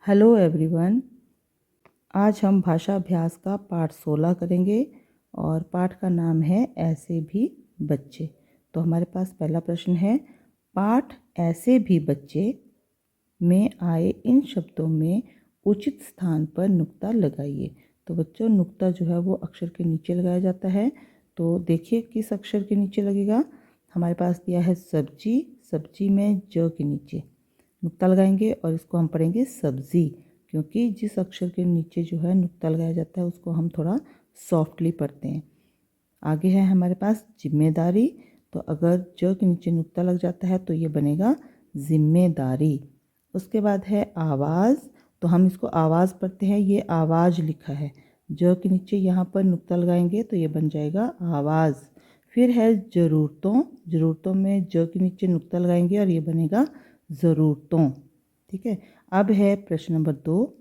Hello everyone. आज हम भाषा अभ्यास का पाठ 16 करेंगे और पाठ का नाम है ऐसे भी बच्चे। तो हमारे पास पहला प्रश्न है, पाठ ऐसे भी बच्चे में आए इन शब्दों में उचित स्थान पर नुक्ता लगाइए। तो बच्चों, नुक्ता जो है वो अक्षर के नीचे लगाया जाता है। तो देखिए किस अक्षर के नीचे लगेगा। हमारे पास दिया है सब्जी, सब्जी में ज के नीचे नुक्ता लगाएंगे और इसको हम पढ़ेंगे सब्जी, क्योंकि जिस अक्षर के नीचे जो है नुक्ता लगाया जाता है उसको हम थोड़ा सॉफ्टली पढ़ते हैं। आगे है हमारे पास जिम्मेदारी। तो अगर ज के नीचे नुक्ता लग जाता है तो ये बनेगा जिम्मेदारी। उसके बाद है आवाज़। तो हम इसको आवाज़ पढ़ते हैं, ये आवाज़ लिखा है। ज के नीचे यहाँ पर नुक्ता लगाएंगे तो ये बन जाएगा आवाज़। फिर है ज़रूरतों। ज़रूरतों में ज के नीचे नुक्ता लगाएंगे और ये बनेगा ज़रूरतों। ठीक है। अब है प्रश्न नंबर 2।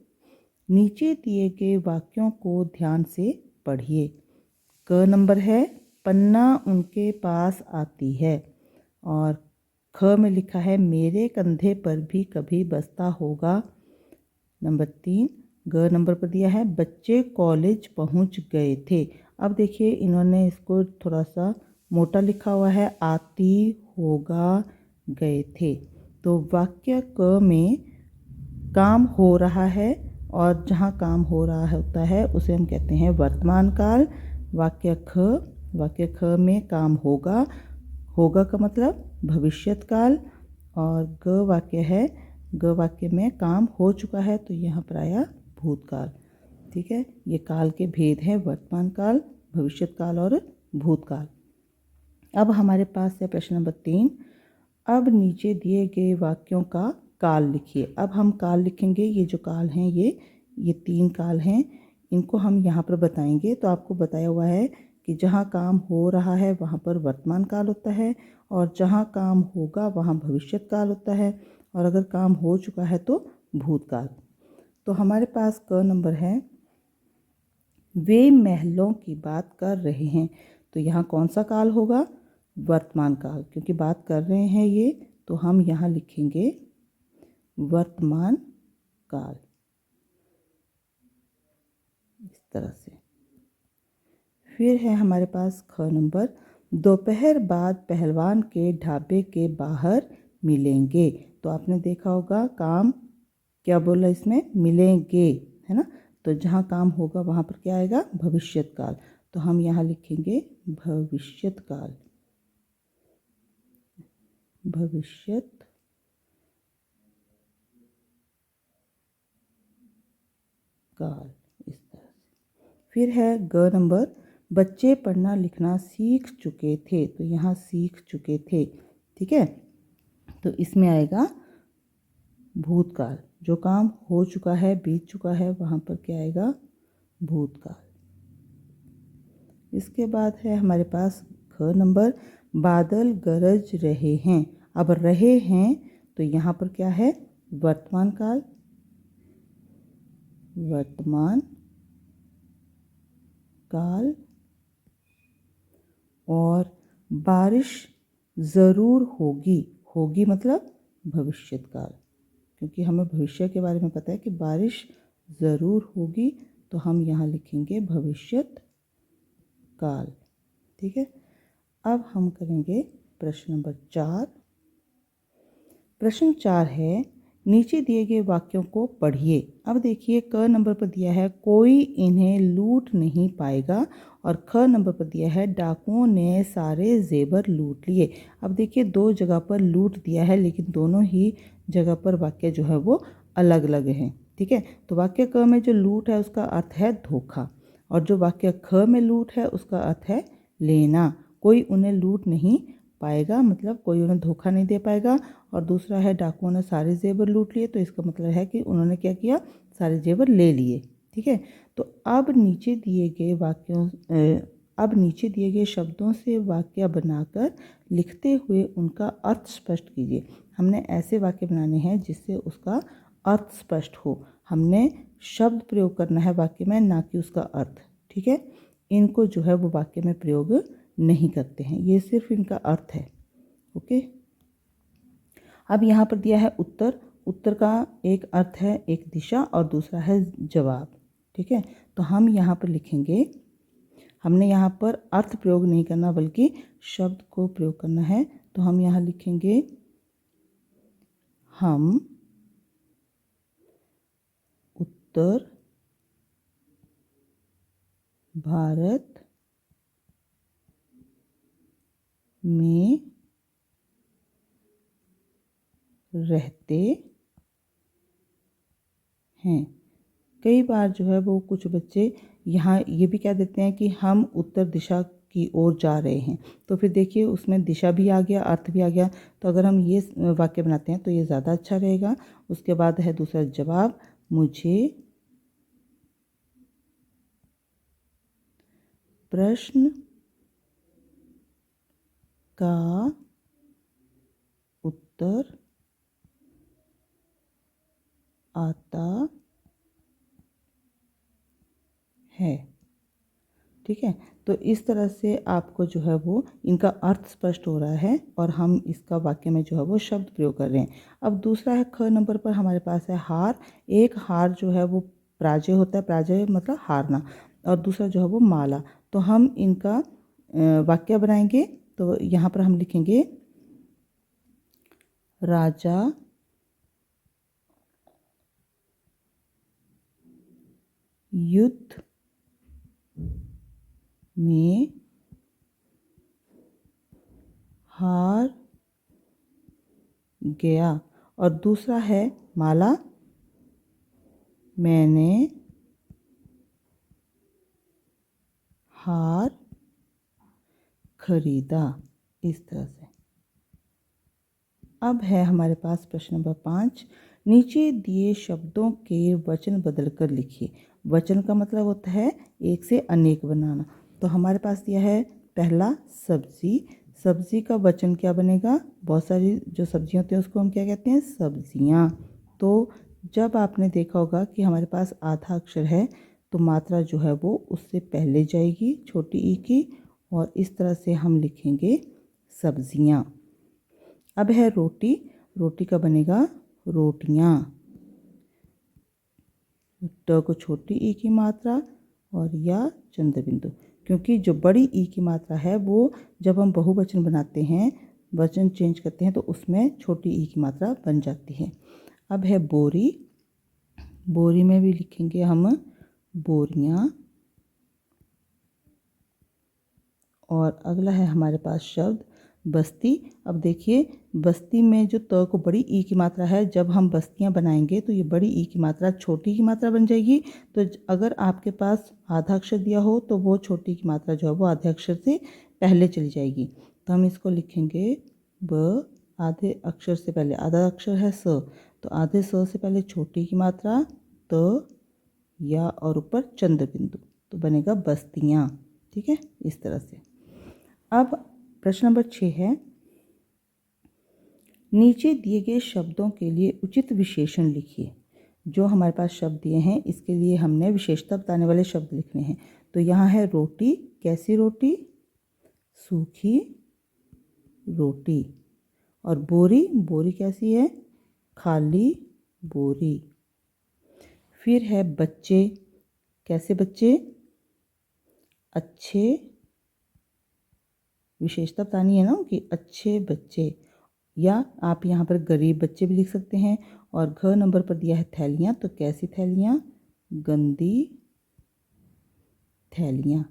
नीचे दिए गए वाक्यों को ध्यान से पढ़िए। क नंबर है, पन्ना उनके पास आती है। और ख में लिखा है, मेरे कंधे पर भी कभी बस्ता होगा। नंबर 3। ग नंबर पर दिया है, बच्चे कॉलेज पहुंच गए थे। अब देखिए इन्होंने इसको थोड़ा सा मोटा लिखा हुआ है, आती होगा गए थे। तो वाक्य क में काम हो रहा है और जहाँ काम हो रहा होता है उसे हम कहते हैं वर्तमान काल। वाक्य ख में काम होगा, होगा का मतलब भविष्यत काल। और ग वाक्य है, ग वाक्य में काम हो चुका है तो यहाँ पर आया भूतकाल। ठीक है, ये काल के भेद हैं, वर्तमान काल, भविष्यत काल और भूतकाल। अब हमारे पास है प्रश्न नंबर 3। अब नीचे दिए गए वाक्यों का काल लिखिए। अब हम काल लिखेंगे। ये जो काल हैं ये 3 काल हैं, इनको हम यहाँ पर बताएंगे। तो आपको बताया हुआ है कि जहाँ काम हो रहा है वहाँ पर वर्तमान काल होता है, और जहाँ काम होगा वहाँ भविष्यत काल होता है, और अगर काम हो चुका है तो भूतकाल। तो हमारे पास क नंबर है, वे महलों की बात कर रहे हैं। तो यहाँ कौन सा काल होगा? वर्तमान काल, क्योंकि बात कर रहे हैं ये, तो हम यहाँ लिखेंगे वर्तमान काल, इस तरह से। फिर है हमारे पास ख नंबर, दोपहर बाद पहलवान के ढाबे के बाहर मिलेंगे। तो आपने देखा होगा काम क्या बोला इसमें, मिलेंगे, है ना। तो जहाँ काम होगा वहाँ पर क्या आएगा? भविष्यत काल। तो हम यहाँ लिखेंगे भविष्यत काल, भविष्यत काल, इस तरह से। फिर है ग नंबर, बच्चे पढ़ना लिखना सीख चुके थे। तो यहाँ सीख चुके थे, ठीक है। तो इसमें आएगा भूतकाल, जो काम हो चुका है, बीत चुका है, वहाँ पर क्या आएगा? भूतकाल। इसके बाद है हमारे पास ख नंबर, बादल गरज रहे हैं। अब रहे हैं तो यहाँ पर क्या है? वर्तमान काल, वर्तमान काल। और बारिश ज़रूर होगी, होगी मतलब भविष्यत काल, क्योंकि हमें भविष्य के बारे में पता है कि बारिश ज़रूर होगी, तो हम यहाँ लिखेंगे भविष्यत काल। ठीक है। अब हम करेंगे प्रश्न नंबर 4। प्रश्न 4 है, नीचे दिए गए वाक्यों को पढ़िए। अब देखिए क नंबर पर दिया है, कोई इन्हें लूट नहीं पाएगा। और ख नंबर पर दिया है, डाकुओं ने सारे जेवर लूट लिए। अब देखिए 2 जगह पर लूट दिया है, लेकिन दोनों ही जगह पर वाक्य जो है वो अलग अलग हैं। ठीक है। तो वाक्य क में जो लूट है उसका अर्थ है धोखा, और जो वाक्य ख में लूट है उसका अर्थ है लेना। कोई उन्हें लूट नहीं पाएगा मतलब कोई उन्हें धोखा नहीं दे पाएगा। और दूसरा है, डाकुओं ने सारे जेवर लूट लिए। तो इसका मतलब है कि उन्होंने क्या किया? सारे जेवर ले लिए। ठीक है। तो अब नीचे दिए गए शब्दों से वाक्य बनाकर लिखते हुए उनका अर्थ स्पष्ट कीजिए। हमने ऐसे वाक्य बनाने हैं जिससे उसका अर्थ स्पष्ट हो। हमने शब्द प्रयोग करना है वाक्य में, ना कि उसका अर्थ। ठीक है। इनको जो है वो वाक्य में प्रयोग नहीं करते हैं, ये सिर्फ इनका अर्थ है। ओके। अब यहाँ पर दिया है उत्तर, उत्तर का एक अर्थ है, एक दिशा और दूसरा है जवाब। ठीक है, तो हम यहाँ पर लिखेंगे, हमने यहाँ पर अर्थ प्रयोग नहीं करना बल्कि शब्द को प्रयोग करना है। तो हम यहाँ लिखेंगे हम उत्तर भारत में रहते हैं। कई बार जो है वो कुछ बच्चे यहाँ ये भी कह देते हैं कि हम उत्तर दिशा की ओर जा रहे हैं, तो फिर देखिए उसमें दिशा भी आ गया, अर्थ भी आ गया। तो अगर हम ये वाक्य बनाते हैं तो ये ज़्यादा अच्छा रहेगा। उसके बाद है दूसरा जवाब, मुझे प्रश्न का उत्तर आता है। ठीक है, तो इस तरह से आपको जो है वो इनका अर्थ स्पष्ट हो रहा है और हम इसका वाक्य में जो है वो शब्द प्रयोग कर रहे हैं। अब दूसरा है ख नंबर पर हमारे पास है हार। एक हार जो है वो पराजय होता है, पराजय मतलब हारना, और दूसरा जो है वो माला। तो हम इनका वाक्य बनाएंगे। तो यहाँ पर हम लिखेंगे राजा युद्ध में हार गया। और दूसरा है माला, मैंने हार खरीदा। इस तरह से। अब है हमारे पास प्रश्न नंबर 5। नीचे दिए शब्दों के वचन बदलकर लिखिए। वचन का मतलब होता है एक से अनेक बनाना। तो हमारे पास दिया है पहला सब्जी। सब्जी का वचन क्या बनेगा? बहुत सारी जो सब्जियां होती हैं उसको हम क्या कहते हैं? सब्जियां। तो जब आपने देखा होगा कि हमारे पास आधा अक्षर है तो मात्रा जो है वो उससे पहले जाएगी, छोटी ई की, और इस तरह से हम लिखेंगे सब्जियां। अब है रोटी। रोटी का बनेगा रोटियां। ट को छोटी ई की मात्रा और या चंद्र बिंदु, क्योंकि जो बड़ी ई की मात्रा है वो जब हम बहुवचन बनाते हैं, वचन चेंज करते हैं, तो उसमें छोटी ई की मात्रा बन जाती है। अब है बोरी। बोरी में भी लिखेंगे हम बोरियां। और अगला है हमारे पास शब्द बस्ती। अब देखिए बस्ती में जो त को बड़ी ई की मात्रा है, जब हम बस्तियां बनाएंगे तो ये बड़ी ई की मात्रा छोटी की मात्रा बन जाएगी। तो अगर आपके पास आधा अक्षर दिया हो तो वो छोटी की मात्रा जो है वो आधे अक्षर से पहले चली जाएगी। तो हम इसको लिखेंगे ब, आधे अक्षर से पहले, आधा अक्षर है स, तो आधे स से पहले छोटी की मात्रा त, या और ऊपर चंद्र बिंदु, तो बनेगा बस्तियां। ठीक है, इस तरह से। अब प्रश्न नंबर 6 है, नीचे दिए गए शब्दों के लिए उचित विशेषण लिखिए। जो हमारे पास शब्द दिए हैं इसके लिए हमने विशेषता बताने वाले शब्द लिखने हैं। तो यहाँ है रोटी। कैसी रोटी? सूखी रोटी। और बोरी। बोरी कैसी है? खाली बोरी। फिर है बच्चे। कैसे बच्चे? अच्छे, विशेषता बतानी है ना कि अच्छे बच्चे, या आप यहाँ पर गरीब बच्चे भी लिख सकते हैं। और घ नंबर पर दिया है थैलियाँ। तो कैसी थैलियाँ? गंदी थैलियाँ।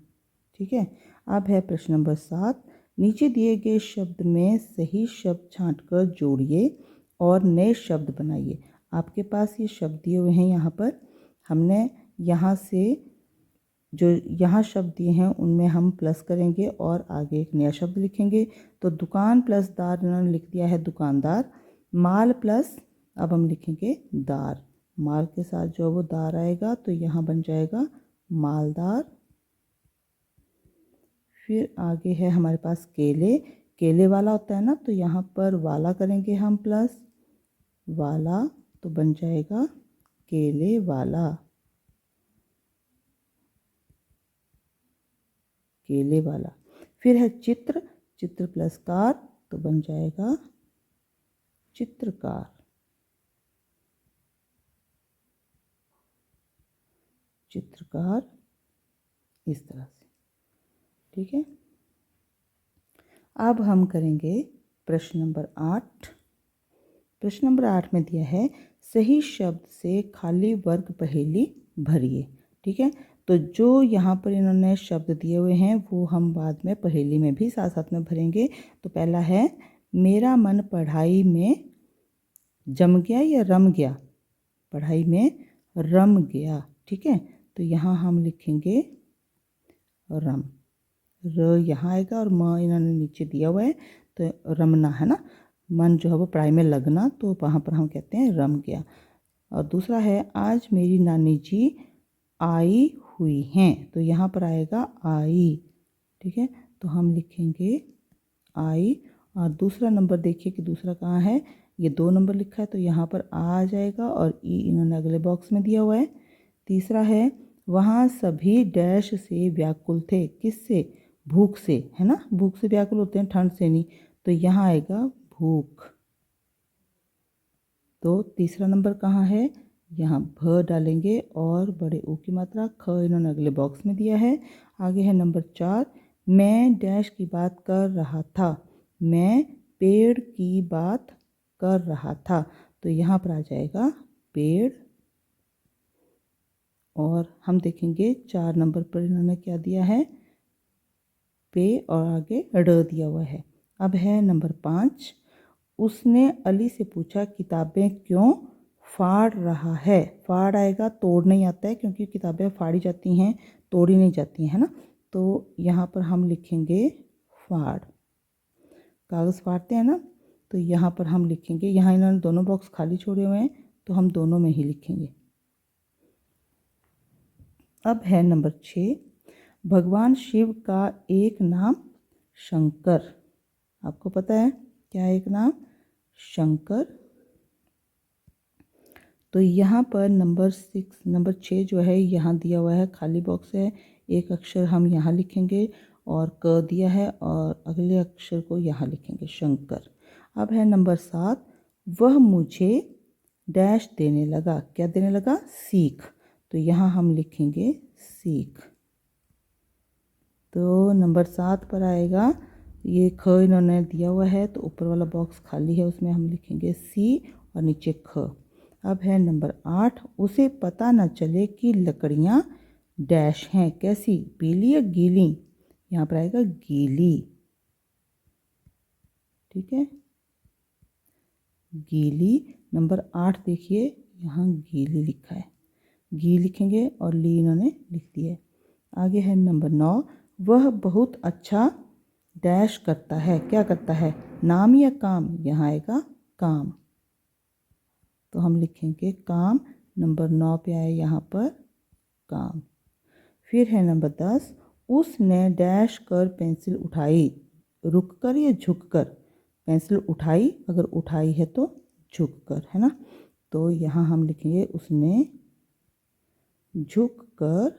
ठीक है। अब है प्रश्न नंबर 7। नीचे दिए गए शब्द में सही शब्द छांटकर जोड़िए और नए शब्द बनाइए। आपके पास ये शब्द दिए हुए हैं यहाँ पर। हमने यहाँ से जो यहाँ शब्द दिए हैं उनमें हम प्लस करेंगे और आगे एक नया शब्द लिखेंगे। तो दुकान प्लस दार इन्होंने लिख दिया है दुकानदार। माल प्लस, अब हम लिखेंगे दार। माल के साथ जो वो दार आएगा तो यहाँ बन जाएगा मालदार। फिर आगे है हमारे पास केले। केले वाला होता है ना, तो यहाँ पर वाला करेंगे हम प्लस वाला, तो बन जाएगा केले वाला। केले वाला। फिर है चित्र। चित्र प्लस कार, तो बन जाएगा चित्रकार। चित्रकार, इस तरह से। ठीक है, अब हम करेंगे प्रश्न नंबर 8। प्रश्न नंबर 8 में दिया है सही शब्द से खाली वर्ग पहेली भरिए। ठीक है, तो जो यहाँ पर इन्होंने शब्द दिए हुए हैं वो हम बाद में पहेली में भी साथ साथ में भरेंगे। तो पहला है मेरा मन पढ़ाई में जम गया या रम गया, पढ़ाई में रम गया। ठीक है, तो यहाँ हम लिखेंगे रम, र यहाँ आएगा और म इन्होंने नीचे दिया हुआ है तो रमना है ना, मन जो है वो पढ़ाई में लगना, तो वहाँ पर हम कहते हैं रम गया। और दूसरा है आज मेरी नानी जी आई हुई हैं, तो यहाँ पर आएगा आई। ठीक है, तो हम लिखेंगे आई। और दूसरा नंबर देखिए कि दूसरा कहाँ है, ये 2 नंबर लिखा है तो यहाँ पर आ जाएगा और ई इन्होंने अगले बॉक्स में दिया हुआ है। तीसरा है वहाँ सभी डैश से व्याकुल थे, किससे, भूख से, है ना, भूख से व्याकुल होते हैं, ठंड से नहीं, तो यहाँ आएगा भूख। तो तीसरा नंबर कहाँ है, यहाँ भ डालेंगे और बड़े ऊ की मात्रा, ख इन्होंने अगले बॉक्स में दिया है। आगे है नंबर 4, मैं डैश की बात कर रहा था, मैं पेड़ की बात कर रहा था, तो यहाँ पर आ जाएगा पेड़। और हम देखेंगे 4 नंबर पर इन्होंने क्या दिया है, पे और आगे ड दिया हुआ है। अब है नंबर 5, उसने अली से पूछा किताबें क्यों फाड़ रहा है। फाड़ आएगा, तोड़ नहीं आता है क्योंकि किताबें फाड़ी जाती हैं, तोड़ी नहीं जाती हैं, है ना, तो यहाँ पर हम लिखेंगे फाड़, कागज़ फाड़ते हैं ना, तो यहाँ पर हम लिखेंगे, यहाँ इन्होंने दोनों बॉक्स खाली छोड़े हुए हैं तो हम दोनों में ही लिखेंगे। अब है नंबर 6, भगवान शिव का एक नाम शंकर, आपको पता है क्या एक नाम, शंकर। तो यहाँ पर नंबर 6 जो है यहाँ दिया हुआ है, खाली बॉक्स है, एक अक्षर हम यहाँ लिखेंगे और क दिया है और अगले अक्षर को यहाँ लिखेंगे शंकर। अब है नंबर 7, वह मुझे डैश देने लगा, क्या देने लगा, सीख, तो यहाँ हम लिखेंगे सीख। तो नंबर 7 पर आएगा, ये ख इन्होंने दिया हुआ है तो ऊपर वाला बॉक्स खाली है, उसमें हम लिखेंगे सी और नीचे ख। अब है नंबर 8, उसे पता न चले कि लकड़ियाँ डैश हैं, कैसी, पीली या गीली, यहाँ पर आएगा गीली। ठीक है, गीली। नंबर 8 देखिए यहाँ गीली लिखा है, गी लिखेंगे और ली इन्होंने लिख दिया है। आगे है नंबर 9, वह बहुत अच्छा डैश करता है, क्या करता है, नाम या काम, यहाँ आएगा काम, तो हम लिखेंगे काम। नंबर 9 पे आए यहाँ पर काम। फिर है नंबर 10, उसने डैश कर पेंसिल उठाई, रुक कर या झुक कर, पेंसिल उठाई, अगर उठाई है तो झुक कर, है ना, तो यहाँ हम लिखेंगे उसने झुक कर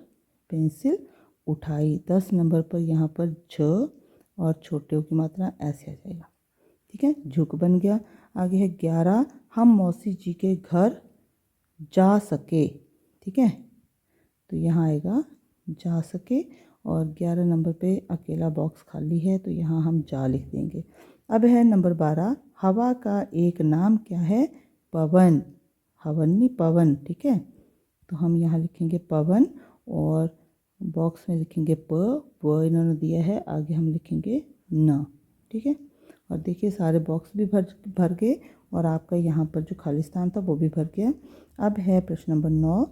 पेंसिल उठाई। 10 नंबर पर यहाँ पर झ और छोटे ओ की मात्रा ऐसे आ जाएगा। ठीक है, झुक बन गया। आगे है 11, हम मौसी जी के घर जा सके, ठीक है, तो यहाँ आएगा जा सके। और 11 नंबर पे अकेला बॉक्स खाली है तो यहाँ हम जा लिख देंगे। अब है नंबर 12, हवा का एक नाम क्या है, पवन, हवन नहीं पवन, ठीक है, तो हम यहाँ लिखेंगे पवन और बॉक्स में लिखेंगे व इन्होंने दिया है, आगे हम लिखेंगे न, ठीक है। और देखिए सारे बॉक्स भी भर गए और आपका यहाँ पर जो खाली स्थान था वो भी भर गया। अब है प्रश्न नंबर 9,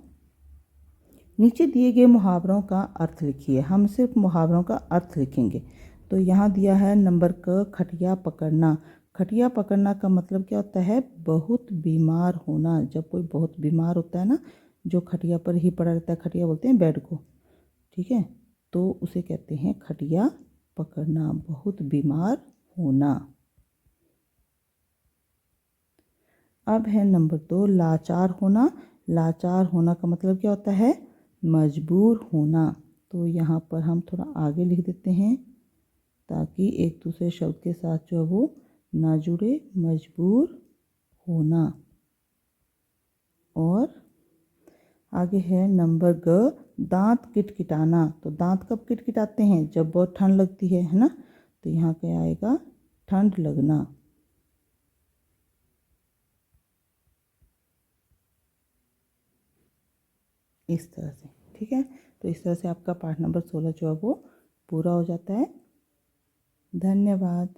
नीचे दिए गए मुहावरों का अर्थ लिखिए। हम सिर्फ मुहावरों का अर्थ लिखेंगे। तो यहाँ दिया है नंबर क, खटिया पकड़ना। खटिया पकड़ना का मतलब क्या होता है, बहुत बीमार होना। जब कोई बहुत बीमार होता है ना, जो खटिया पर ही पड़ा रहता है, खटिया बोलते हैं बेड को, ठीक है, तो उसे कहते हैं खटिया पकड़ना, बहुत बीमार होना। अब है नंबर 2, लाचार होना। लाचार होना का मतलब क्या होता है, मजबूर होना। तो यहाँ पर हम थोड़ा आगे लिख देते हैं ताकि एक दूसरे शब्द के साथ जो है वो ना जुड़े, मजबूर होना। और आगे है नंबर ग, दांत किटकिटाना। तो दांत कब किटकिटाते हैं? जब बहुत ठंड लगती है ना। तो यहाँ क्या आएगा? ठंड लगना। इस तरह से, ठीक है। तो इस तरह से आपका पाठ नंबर 16 जो है वो पूरा हो जाता है। धन्यवाद।